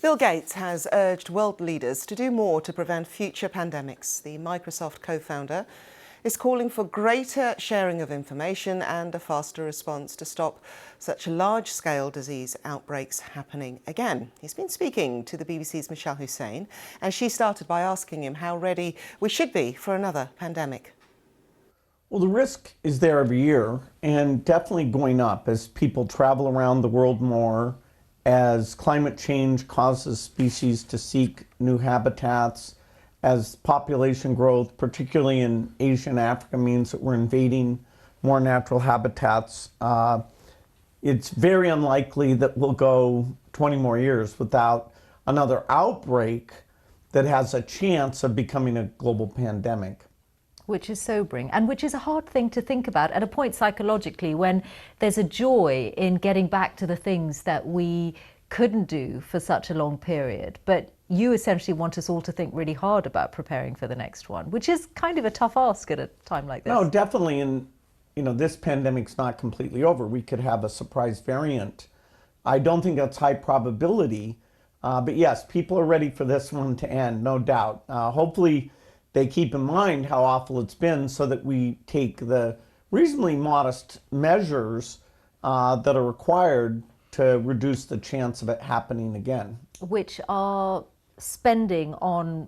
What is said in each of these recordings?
Bill Gates has urged world leaders to do more to prevent future pandemics. The Microsoft co-founder is calling for greater sharing of information and a faster response to stop such large-scale disease outbreaks happening again. He's been speaking to the BBC's Michelle Hussein, and she started by asking him how ready we should be for another pandemic. Well, the risk is there every year and definitely going up as people travel around the world more, as climate change causes species to seek new habitats, as population growth, particularly in Asia and Africa, means that we're invading more natural habitats. It's very unlikely that we'll go 20 more years without another outbreak that has a chance of becoming a global pandemic. Which is sobering, and which is a hard thing to think about at a point psychologically when there's a joy in getting back to the things that we couldn't do for such a long period. But you essentially want us all to think really hard about preparing for the next one, which is kind of a tough ask at a time like this. No, definitely. And, this pandemic's not completely over. We could have a surprise variant. I don't think that's high probability. But yes, people are ready for this one to end, no doubt. Hopefully, they keep in mind how awful it's been so that we take the reasonably modest measures that are required to reduce the chance of it happening again. Which are spending on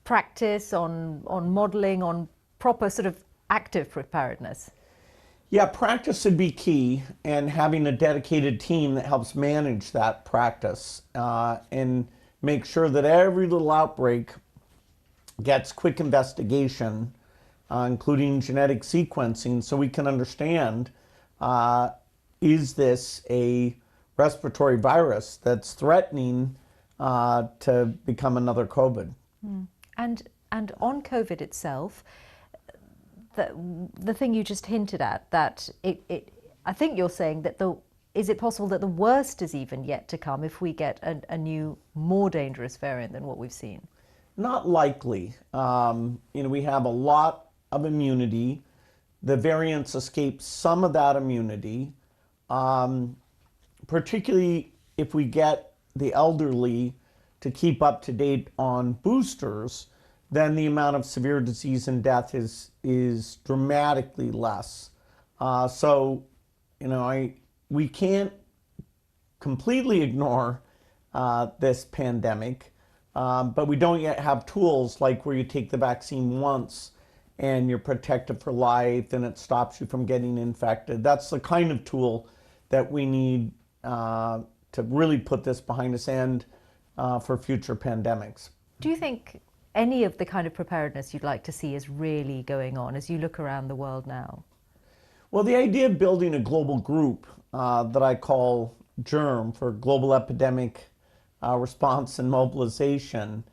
practice, on modelling, on proper sort of active preparedness. Yeah, practice would be key, and having a dedicated team that helps manage that practice and make sure that every little outbreak gets quick investigation, including genetic sequencing, so we can understand, is this a respiratory virus that's threatening to become another COVID? And on COVID itself, the thing you just hinted at, that I think you're saying that is it possible that the worst is even yet to come if we get a new, more dangerous variant than what we've seen? Not likely. We have a lot of immunity. The variants escape some of that immunity, particularly if we get the elderly to keep up to date on boosters, then the amount of severe disease and death is dramatically less. We can't completely ignore this pandemic. But we don't yet have tools like where you take the vaccine once and you're protected for life and it stops you from getting infected. That's the kind of tool that we need to really put this behind us and for future pandemics. Do you think any of the kind of preparedness you'd like to see is really going on as you look around the world now? Well, the idea of building a global group that I call GERM, for Global Epidemic Response and Mobilization,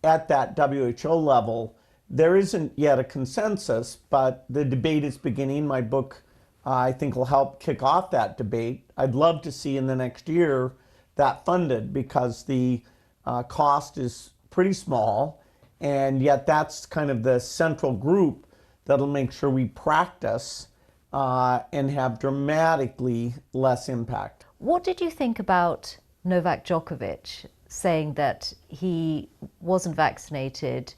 at that WHO level, there isn't yet a consensus, but the debate is beginning. My book, I think, will help kick off that debate. I'd love to see in the next year that funded, because the cost is pretty small, and yet that's kind of the central group that'll make sure we practice and have dramatically less impact. What did you think about Novak Djokovic saying that he wasn't vaccinated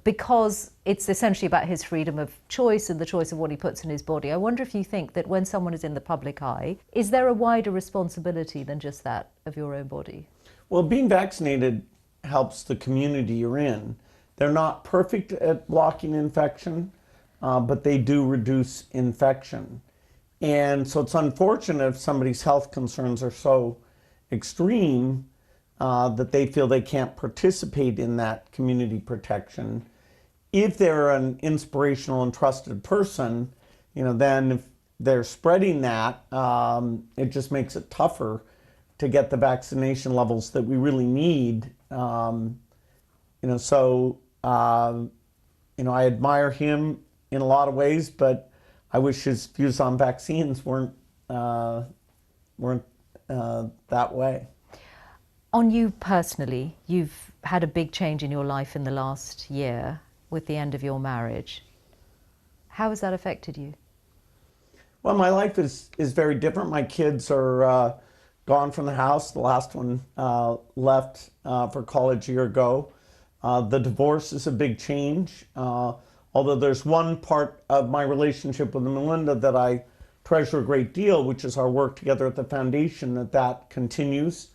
because it's essentially about his freedom of choice and the choice of what he puts in his body? I wonder if you think that when someone is in the public eye, is there a wider responsibility than just that of your own body? Well, being vaccinated helps the community you're in. They're not perfect at blocking infection, but they do reduce infection. And so it's unfortunate if somebody's health concerns are so extreme that they feel they can't participate in that community protection. If they're an inspirational and trusted person, then if they're spreading that, it just makes it tougher to get the vaccination levels that we really need. I admire him in a lot of ways, but I wish his views on vaccines weren't that way. On you personally, you've had a big change in your life in the last year with the end of your marriage. How has that affected you? Well, my life is very different. My kids are gone from the house. The last one left for college a year ago. The divorce is a big change. Although there's one part of my relationship with Melinda that I treasure a great deal, which is our work together at the foundation, that continues.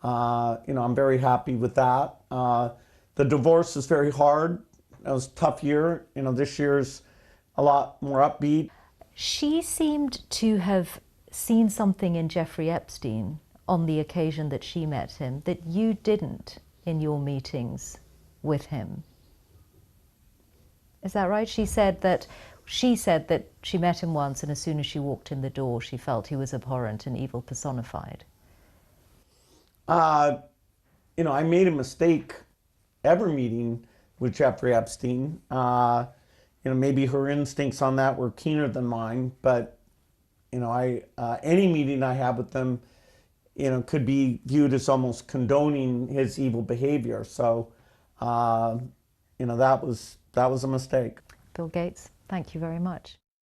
I'm very happy with that. The divorce is very hard. It was a tough year. This year's a lot more upbeat. She seemed to have seen something in Jeffrey Epstein on the occasion that she met him that you didn't in your meetings with him. Is that right? She said that she met him once, and as soon as she walked in the door, she felt he was abhorrent and evil personified. I made a mistake ever meeting with Jeffrey Epstein. Maybe her instincts on that were keener than mine, but any meeting I have with them, could be viewed as almost condoning his evil behavior. So, that was a mistake. Bill Gates, thank you very much.